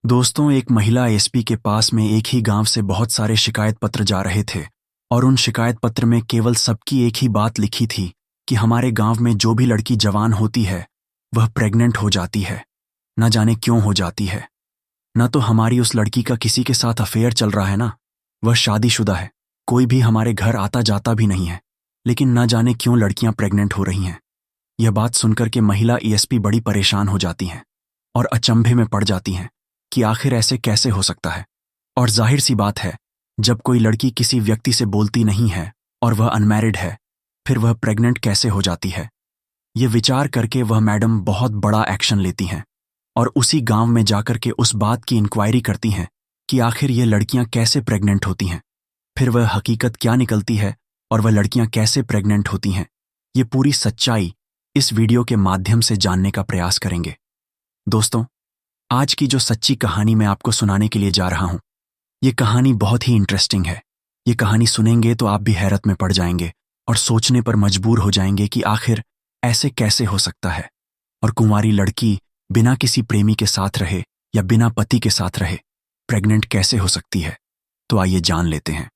दोस्तों, एक महिला एसपी के पास में एक ही गांव से बहुत सारे शिकायत पत्र जा रहे थे और उन शिकायत पत्र में केवल सबकी एक ही बात लिखी थी कि हमारे गांव में जो भी लड़की जवान होती है वह प्रेग्नेंट हो जाती है। न जाने क्यों हो जाती है। न तो हमारी उस लड़की का किसी के साथ अफेयर चल रहा है, ना वह शादीशुदा है, कोई भी हमारे घर आता जाता भी नहीं है, लेकिन न जाने क्यों लड़कियां प्रेग्नेंट हो रही हैं। यह बात सुनकर के महिला एएसपी बड़ी परेशान हो जाती हैं और अचंभे में पड़ जाती हैं कि आखिर ऐसे कैसे हो सकता है। और जाहिर सी बात है, जब कोई लड़की किसी व्यक्ति से बोलती नहीं है और वह अनमैरिड है, फिर वह प्रेग्नेंट कैसे हो जाती है। ये विचार करके वह मैडम बहुत बड़ा एक्शन लेती हैं और उसी गांव में जाकर के उस बात की इंक्वायरी करती हैं कि आखिर ये लड़कियां कैसे प्रेग्नेंट होती हैं। फिर वह हकीकत क्या निकलती है और वह लड़कियां कैसे प्रेग्नेंट होती हैं, ये पूरी सच्चाई इस वीडियो के माध्यम से जानने का प्रयास करेंगे। दोस्तों, आज की जो सच्ची कहानी मैं आपको सुनाने के लिए जा रहा हूं, ये कहानी बहुत ही इंटरेस्टिंग है। ये कहानी सुनेंगे तो आप भी हैरत में पड़ जाएंगे और सोचने पर मजबूर हो जाएंगे कि आखिर ऐसे कैसे हो सकता है और कुंवारी लड़की बिना किसी प्रेमी के साथ रहे या बिना पति के साथ रहे प्रेग्नेंट कैसे हो सकती है। तो आइए जान लेते हैं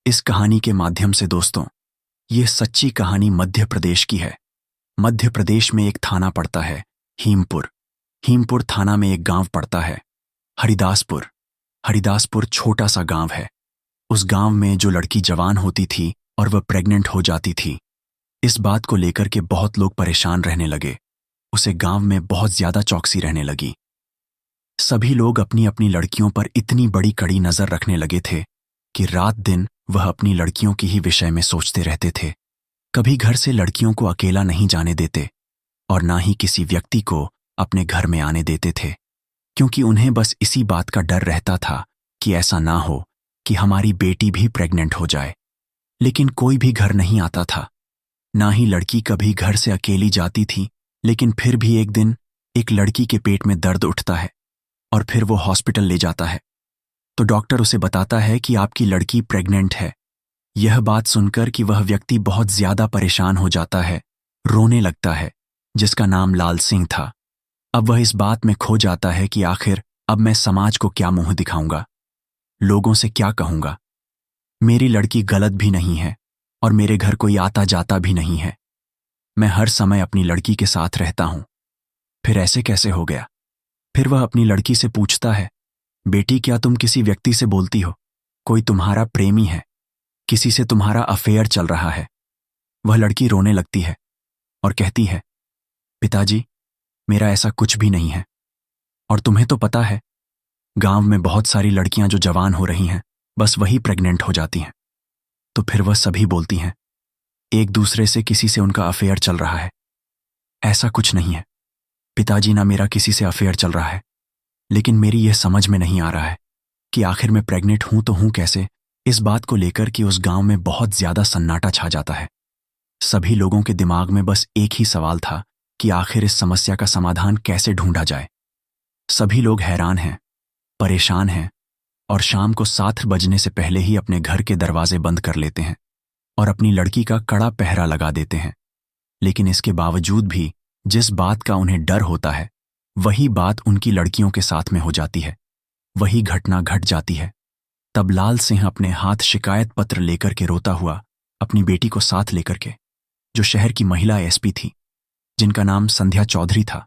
इस कहानी के माध्यम से। दोस्तों, ये सच्ची कहानी मध्य प्रदेश की है। मध्य प्रदेश में एक थाना पड़ता है, हीमपुर। हीमपुर थाना में एक गांव पड़ता है, हरिदासपुर। हरिदासपुर छोटा सा गांव है। उस गांव में जो लड़की जवान होती थी और वह प्रेग्नेंट हो जाती थी, इस बात को लेकर के बहुत लोग परेशान रहने लगे। उसे गांव में बहुत ज्यादा चौकसी रहने लगी। सभी लोग अपनी अपनी लड़कियों पर इतनी बड़ी कड़ी नजर रखने लगे थे कि रात दिन वह अपनी लड़कियों की ही विषय में सोचते रहते थे। कभी घर से लड़कियों को अकेला नहीं जाने देते और ना ही किसी व्यक्ति को अपने घर में आने देते थे, क्योंकि उन्हें बस इसी बात का डर रहता था कि ऐसा ना हो कि हमारी बेटी भी प्रेग्नेंट हो जाए। लेकिन कोई भी घर नहीं आता था, ना ही लड़की कभी घर से अकेली जाती थी। लेकिन फिर भी एक दिन एक लड़की के पेट में दर्द उठता है और फिर वो हॉस्पिटल ले जाता है तो डॉक्टर उसे बताता है कि आपकी लड़की प्रेग्नेंट है। यह बात सुनकर कि वह व्यक्ति बहुत ज्यादा परेशान हो जाता है, रोने लगता है, जिसका नाम लाल सिंह था। अब वह इस बात में खो जाता है कि आखिर अब मैं समाज को क्या मुंह दिखाऊंगा, लोगों से क्या कहूंगा। मेरी लड़की गलत भी नहीं है और मेरे घर कोई आता जाता भी नहीं है। मैं हर समय अपनी लड़की के साथ रहता हूं, फिर ऐसे कैसे हो गया। फिर वह अपनी लड़की से पूछता है, बेटी क्या तुम किसी व्यक्ति से बोलती हो? कोई तुम्हारा प्रेमी है, किसी से तुम्हारा अफेयर चल रहा है? वह लड़की रोने लगती है और कहती है, पिताजी, मेरा ऐसा कुछ भी नहीं है। और तुम्हें तो पता है, गांव में बहुत सारी लड़कियां जो जवान हो रही हैं, बस वही प्रेग्नेंट हो जाती हैं। तो फिर वह सभी बोलती हैं, एक दूसरे से किसी से उनका अफेयर चल रहा है। ऐसा कुछ नहीं है पिताजी, ना मेरा किसी से अफेयर चल रहा है। लेकिन मेरी यह समझ में नहीं आ रहा है कि आखिर मैं प्रेग्नेंट हूं तो हूं कैसे। इस बात को लेकर कि उस गांव में बहुत ज्यादा सन्नाटा छा जाता है। सभी लोगों के दिमाग में बस एक ही सवाल था कि आखिर इस समस्या का समाधान कैसे ढूंढा जाए। सभी लोग हैरान हैं, परेशान हैं और शाम को 7 बजने से पहले ही अपने घर के दरवाजे बंद कर लेते हैं और अपनी लड़की का कड़ा पहरा लगा देते हैं। लेकिन इसके बावजूद भी जिस बात का उन्हें डर होता है, वही बात उनकी लड़कियों के साथ में हो जाती है। वही घटना घट जाती है। तब लाल सिंह अपने हाथ शिकायत पत्र लेकर के रोता हुआ अपनी बेटी को साथ लेकर के, जो शहर की महिला एसपी थी, जिनका नाम संध्या चौधरी था,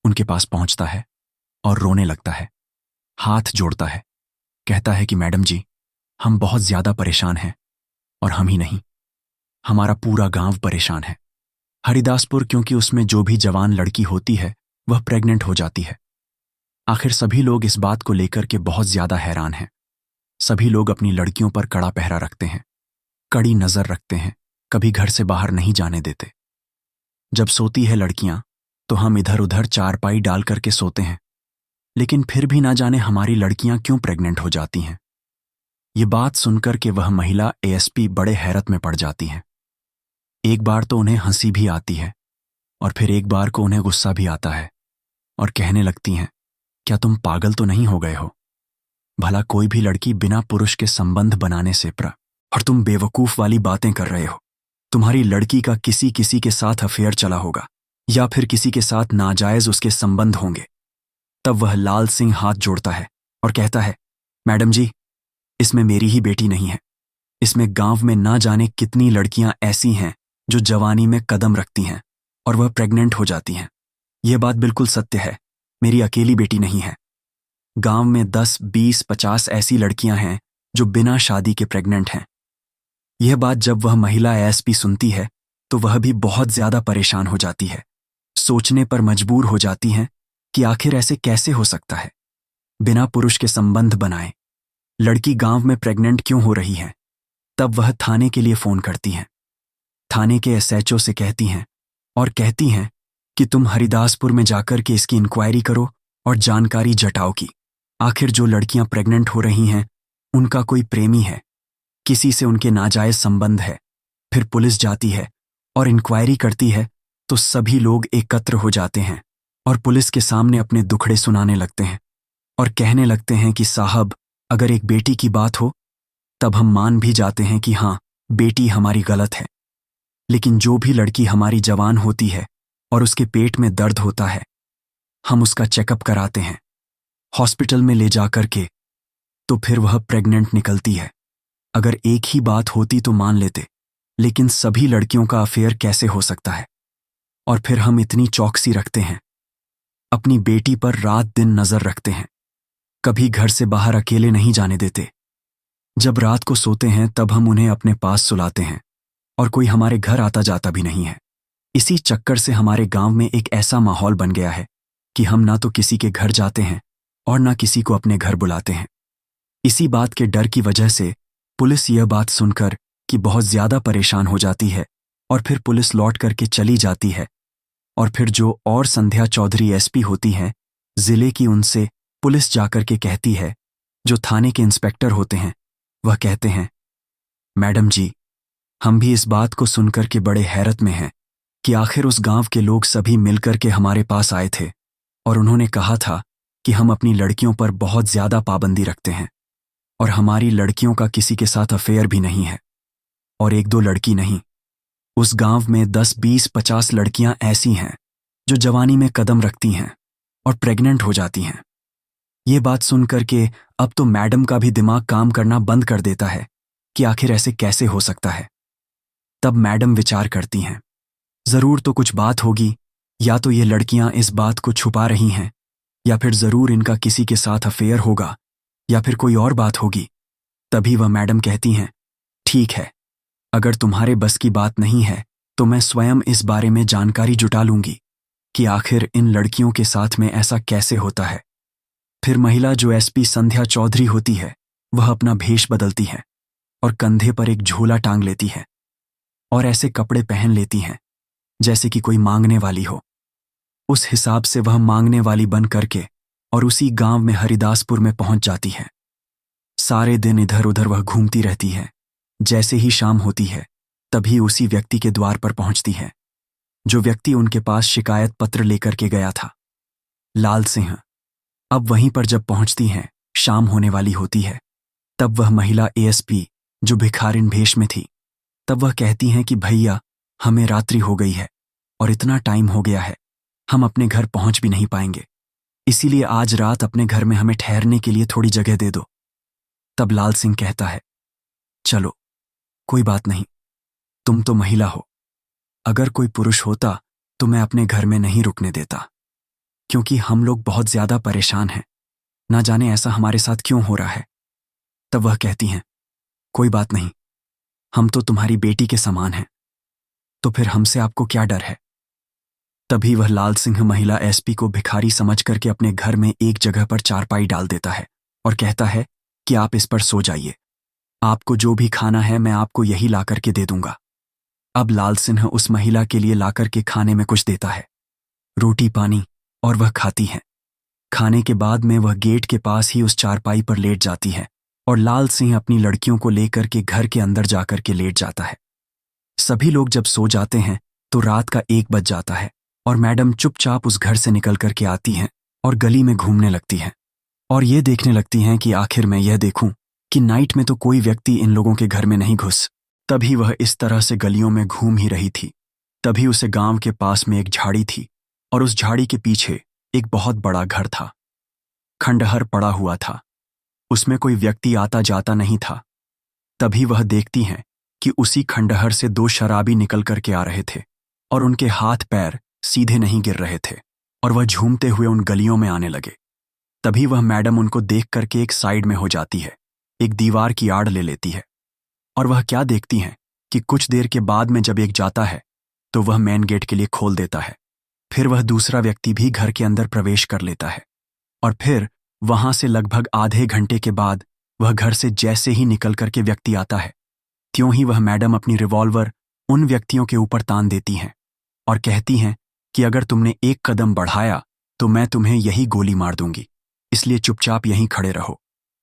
उनके पास पहुंचता है और रोने लगता है, हाथ जोड़ता है, कहता है कि मैडम जी, हम बहुत ज्यादा परेशान हैं और हम ही नहीं, हमारा पूरा गांव परेशान है। हरिदासपुर, क्योंकि उसमें जो भी जवान लड़की होती है वह प्रेग्नेंट हो जाती है। आखिर सभी लोग इस बात को लेकर के बहुत ज्यादा हैरान हैं। सभी लोग अपनी लड़कियों पर कड़ा पहरा रखते हैं, कड़ी नजर रखते हैं, कभी घर से बाहर नहीं जाने देते। जब सोती है लड़कियां तो हम इधर उधर चारपाई डाल करके सोते हैं, लेकिन फिर भी ना जाने हमारी लड़कियां क्यों प्रेग्नेंट हो जाती हैं। ये बात सुनकर के वह महिला एएसपी बड़े हैरत में पड़ जाती हैं। एक बार तो उन्हें हंसी भी आती है और फिर एक बार को उन्हें गुस्सा भी आता है और कहने लगती हैं, क्या तुम पागल तो नहीं हो गए हो? भला कोई भी लड़की बिना पुरुष के संबंध बनाने से और तुम बेवकूफ वाली बातें कर रहे हो। तुम्हारी लड़की का किसी किसी के साथ अफेयर चला होगा या फिर किसी के साथ नाजायज उसके संबंध होंगे। तब वह लाल सिंह हाथ जोड़ता है और कहता है, मैडम जी, इसमें मेरी ही बेटी नहीं है। इसमें गांव में ना जाने कितनी लड़कियां ऐसी हैं जो जवानी में कदम रखती हैं और वह प्रेग्नेंट हो जाती हैं। यह बात बिल्कुल सत्य है, मेरी अकेली बेटी नहीं है। गांव में 10, 20, 50 ऐसी लड़कियां हैं जो बिना शादी के प्रेग्नेंट हैं। यह बात जब वह महिला एएसपी सुनती है तो वह भी बहुत ज्यादा परेशान हो जाती है। सोचने पर मजबूर हो जाती हैं कि आखिर ऐसे कैसे हो सकता है। बिना पुरुष के संबंध बनाए लड़की गांव में प्रेग्नेंट क्यों हो रही है। तब वह थाने के लिए फोन करती हैं। थाने के एसएचओ से कहती हैं और कहती हैं कि तुम हरिदासपुर में जाकर के इसकी इंक्वायरी करो और जानकारी जुटाओ कि आखिर जो लड़कियां प्रेग्नेंट हो रही हैं उनका कोई प्रेमी है, किसी से उनके नाजायज संबंध है। फिर पुलिस जाती है और इंक्वायरी करती है तो सभी लोग एकत्र हो जाते हैं और पुलिस के सामने अपने दुखड़े सुनाने लगते हैं और कहने लगते हैं कि साहब, अगर एक बेटी की बात हो तब हम मान भी जाते हैं कि हाँ, बेटी हमारी गलत है, लेकिन जो भी लड़की हमारी जवान होती है और उसके पेट में दर्द होता है, हम उसका चेकअप कराते हैं हॉस्पिटल में ले जाकर के, तो फिर वह प्रेग्नेंट निकलती है। अगर एक ही बात होती तो मान लेते, लेकिन सभी लड़कियों का अफेयर कैसे हो सकता है। और फिर हम इतनी चौकसी रखते हैं, अपनी बेटी पर रात दिन नजर रखते हैं, कभी घर से बाहर अकेले नहीं जाने देते। जब रात को सोते हैं तब हम उन्हें अपने पास सुलाते हैं और कोई हमारे घर आता जाता भी नहीं है। इसी चक्कर से हमारे गांव में एक ऐसा माहौल बन गया है कि हम ना तो किसी के घर जाते हैं और ना किसी को अपने घर बुलाते हैं। इसी बात के डर की वजह से पुलिस यह बात सुनकर कि बहुत ज्यादा परेशान हो जाती है और फिर पुलिस लौट करके चली जाती है। और फिर जो और संध्या चौधरी एसपी होती हैं जिले की, उनसे पुलिस जाकर के कहती है, जो थाने के इंस्पेक्टर होते हैं वह कहते हैं, मैडम जी, हम भी इस बात को सुनकर के बड़े हैरत में हैं कि आखिर उस गांव के लोग सभी मिलकर के हमारे पास आए थे और उन्होंने कहा था कि हम अपनी लड़कियों पर बहुत ज्यादा पाबंदी रखते हैं और हमारी लड़कियों का किसी के साथ अफेयर भी नहीं है। और एक दो लड़की नहीं, उस गांव में 10, 20, 50 लड़कियां ऐसी हैं जो जवानी में कदम रखती हैं और प्रेग्नेंट हो जाती हैं। ये बात सुनकर के अब तो मैडम का भी दिमाग काम करना बंद कर देता है कि आखिर ऐसे कैसे हो सकता है। तब मैडम विचार करती हैं, जरूर तो कुछ बात होगी, या तो ये लड़कियां इस बात को छुपा रही हैं, या फिर जरूर इनका किसी के साथ अफेयर होगा, या फिर कोई और बात होगी। तभी वह मैडम कहती हैं, ठीक है, अगर तुम्हारे बस की बात नहीं है तो मैं स्वयं इस बारे में जानकारी जुटा लूंगी कि आखिर इन लड़कियों के साथ में ऐसा कैसे होता है। फिर महिला जो एसपी संध्या चौधरी होती है वह अपना भेष बदलती है और कंधे पर एक झोला टांग लेती है और ऐसे कपड़े पहन लेती हैं जैसे कि कोई मांगने वाली हो। उस हिसाब से वह मांगने वाली बन करके और उसी गांव में हरिदासपुर में पहुंच जाती है। सारे दिन इधर उधर वह घूमती रहती है। जैसे ही शाम होती है तभी उसी व्यक्ति के द्वार पर पहुंचती है जो व्यक्ति उनके पास शिकायत पत्र लेकर के गया था, लाल सिंह। अब वहीं पर जब पहुंचती हैं, शाम होने वाली होती है। तब वह महिला एएसपी जो भिखारिन भेष में थी, तब वह कहती हैं कि भैया, हमें रात्रि हो गई है और इतना टाइम हो गया है, हम अपने घर पहुंच भी नहीं पाएंगे, इसीलिए आज रात अपने घर में हमें ठहरने के लिए थोड़ी जगह दे दो। तब लाल सिंह कहता है, चलो कोई बात नहीं, तुम तो महिला हो, अगर कोई पुरुष होता तो मैं अपने घर में नहीं रुकने देता, क्योंकि हम लोग बहुत ज्यादा परेशान हैं, ना जाने ऐसा हमारे साथ क्यों हो रहा है। तब वह कहती हैं, कोई बात नहीं, हम तो तुम्हारी बेटी के समान हैं, तो फिर हमसे आपको क्या डर है। तभी वह लाल सिंह महिला एसपी को भिखारी समझ करके अपने घर में एक जगह पर चारपाई डाल देता है और कहता है कि आप इस पर सो जाइए, आपको जो भी खाना है मैं आपको यही ला करके दे दूंगा। अब लाल सिंह उस महिला के लिए लाकर के खाने में कुछ देता है, रोटी पानी, और वह खाती है। खाने के बाद में वह गेट के पास ही उस चारपाई पर लेट जाती है और लाल सिंह अपनी लड़कियों को लेकर के घर के अंदर जाकर के लेट जाता है। सभी लोग जब सो जाते हैं तो रात का 1 बज जाता है और मैडम चुपचाप उस घर से निकल करके आती हैं और गली में घूमने लगती हैं और ये देखने लगती हैं कि आखिर मैं यह देखूं कि नाइट में तो कोई व्यक्ति इन लोगों के घर में नहीं घुस। तभी वह इस तरह से गलियों में घूम ही रही थी। तभी उसे गांव के पास में एक झाड़ी थी और उस झाड़ी के पीछे एक बहुत बड़ा घर था। खंडहर पड़ा हुआ था। उसमें कोई व्यक्ति आता जाता नहीं था। तभी वह देखती हैं कि उसी खंडहर से दो शराबी निकल करके आ रहे थे और उनके हाथ पैर सीधे नहीं गिर रहे थे और वह झूमते हुए उन गलियों में आने लगे। तभी वह मैडम उनको देख करके एक साइड में हो जाती है, एक दीवार की आड़ ले लेती है। और वह क्या देखती हैं कि कुछ देर के बाद में जब एक जाता है तो वह मेन गेट के लिए खोल देता है। फिर वह दूसरा व्यक्ति भी घर के अंदर प्रवेश कर लेता है और फिर वहां से लगभग आधे घंटे के बाद वह घर से जैसे ही निकल करके व्यक्ति आता है, त्यों ही वह मैडम अपनी रिवॉल्वर उन व्यक्तियों के ऊपर तान देती हैं और कहती हैं कि अगर तुमने एक कदम बढ़ाया तो मैं तुम्हें यही गोली मार दूंगी, इसलिए चुपचाप यहीं खड़े रहो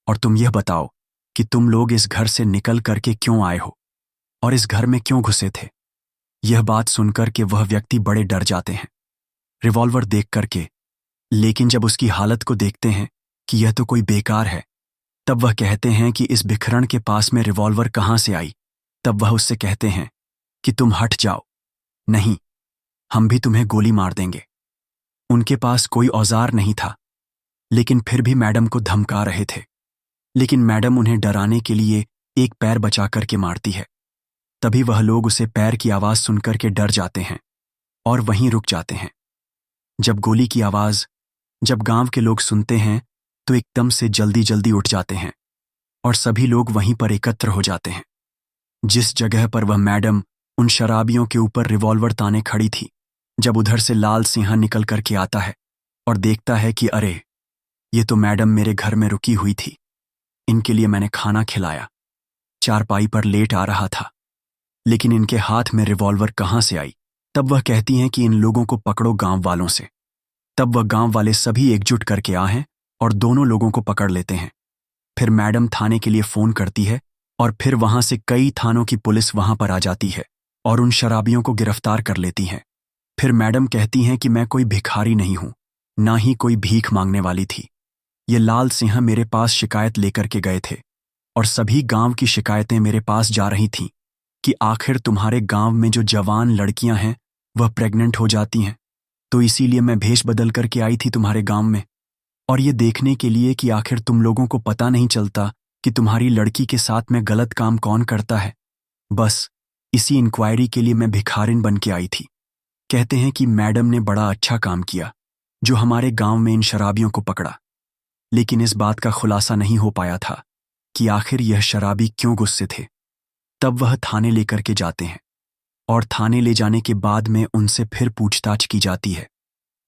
और तुम यह बताओ कि तुम लोग इस घर से निकल करके क्यों आए हो और इस घर में क्यों घुसे थे। यह बात सुनकर के वह व्यक्ति बड़े डर जाते हैं रिवॉल्वर देख करके, लेकिन जब उसकी हालत को देखते हैं कि यह तो कोई बेकार है, तब वह कहते हैं कि इस भिखरण के पास में रिवॉल्वर कहाँ से आई। तब वह उससे कहते हैं कि तुम हट जाओ, नहीं हम भी तुम्हें गोली मार देंगे। उनके पास कोई औजार नहीं था, लेकिन फिर भी मैडम को धमका रहे थे। लेकिन मैडम उन्हें डराने के लिए एक पैर बचा करके मारती है। तभी वह लोग उसे पैर की आवाज सुनकर के डर जाते हैं और वहीं रुक जाते हैं। जब गोली की आवाज जब गांव के लोग सुनते हैं तो एकदम से जल्दी जल्दी उठ जाते हैं और सभी लोग वहीं पर एकत्र हो जाते हैं जिस जगह पर वह मैडम उन शराबियों के ऊपर रिवॉल्वर ताने खड़ी थी। जब उधर से लाल सिंह निकल करके आता है और देखता है कि अरे ये तो मैडम मेरे घर में रुकी हुई थी, इनके लिए मैंने खाना खिलाया, चारपाई पर लेट आ रहा था, लेकिन इनके हाथ में रिवॉल्वर कहाँ से आई। तब वह कहती हैं कि इन लोगों को पकड़ो गांव वालों से। तब वह गांव वाले सभी एकजुट करके आए हैं और दोनों लोगों को पकड़ लेते हैं। फिर मैडम थाने के लिए फोन करती है और फिर वहां से कई थानों की पुलिस वहां पर आ जाती है और उन शराबियों को गिरफ्तार कर लेती हैं। फिर मैडम कहती हैं कि मैं कोई भिखारी नहीं हूं, ना ही कोई भीख मांगने वाली थी। ये लाल सिंह मेरे पास शिकायत लेकर के गए थे और सभी गांव की शिकायतें मेरे पास जा रही थीं कि आखिर तुम्हारे गांव में जो जवान लड़कियां हैं वह प्रेग्नेंट हो जाती हैं, तो इसीलिए मैं भेष बदल करके आई थी तुम्हारे गांव में, और ये देखने के लिए कि आखिर तुम लोगों को पता नहीं चलता कि तुम्हारी लड़की के साथ में गलत काम कौन करता है। बस इसी इंक्वायरी के लिए मैं भिखारिन बन के आई थी। कहते हैं कि मैडम ने बड़ा अच्छा काम किया जो हमारे गांव में इन शराबियों को पकड़ा, लेकिन इस बात का खुलासा नहीं हो पाया था कि आखिर यह शराबी क्यों गुस्से थे। तब वह थाने लेकर के जाते हैं और थाने ले जाने के बाद में उनसे फिर पूछताछ की जाती है।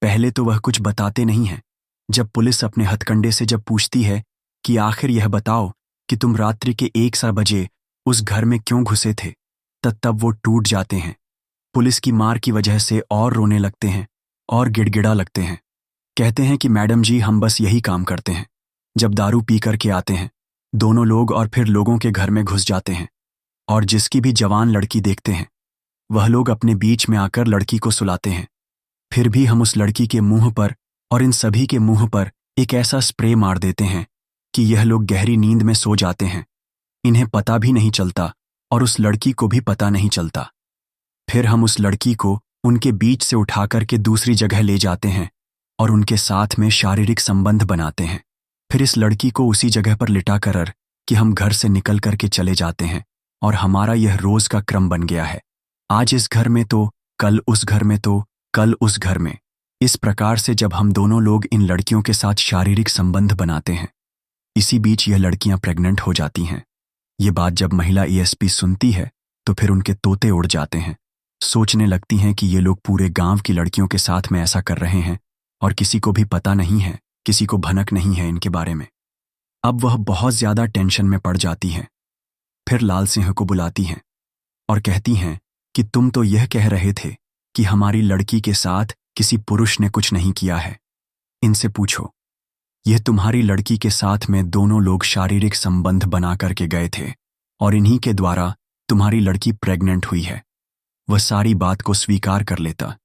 पहले तो वह कुछ बताते नहीं हैं। जब पुलिस अपने हथकंडे से जब पूछती है कि आखिर यह बताओ कि तुम रात्रि के 1 बजे उस घर में क्यों घुसे थे, तब वो टूट जाते हैं। पुलिस की मार की वजह से और रोने लगते हैं और गिड़गिड़ा लगते हैं। कहते हैं कि मैडम जी हम बस यही काम करते हैं, जब दारू पी करके आते हैं दोनों लोग और फिर लोगों के घर में घुस जाते हैं और जिसकी भी जवान लड़की देखते हैं वह लोग अपने बीच में आकर लड़की को सुलाते हैं। फिर भी हम उस लड़की के मुंह पर और इन सभी के मुंह पर एक ऐसा स्प्रे मार देते हैं कि यह लोग गहरी नींद में सो जाते हैं। इन्हें पता भी नहीं चलता और उस लड़की को भी पता नहीं चलता। फिर हम उस लड़की को उनके बीच से उठा करके दूसरी जगह ले जाते हैं और उनके साथ में शारीरिक संबंध बनाते हैं। फिर इस लड़की को उसी जगह पर लिटा कर कि हम घर से निकल करके चले जाते हैं और हमारा यह रोज का क्रम बन गया है। आज इस घर में तो कल उस घर में तो कल उस घर में। इस प्रकार से जब हम दोनों लोग इन लड़कियों के साथ शारीरिक संबंध बनाते हैं, इसी बीच यह लड़कियां प्रेग्नेंट हो जाती हैं। ये बात जब महिला एएसपी सुनती है तो फिर उनके तोते उड़ जाते हैं। सोचने लगती हैं कि ये लोग पूरे गांव की लड़कियों के साथ में ऐसा कर रहे हैं और किसी को भी पता नहीं है, किसी को भनक नहीं है इनके बारे में। अब वह बहुत ज्यादा टेंशन में पड़ जाती हैं। फिर लाल सिंह को बुलाती हैं और कहती हैं कि तुम तो यह कह रहे थे कि हमारी लड़की के साथ किसी पुरुष ने कुछ नहीं किया है। इनसे पूछो, यह तुम्हारी लड़की के साथ में दोनों लोग शारीरिक संबंध बना करके गए थे और इन्हीं के द्वारा तुम्हारी लड़की प्रेग्नेंट हुई है। वह सारी बात को स्वीकार कर लेता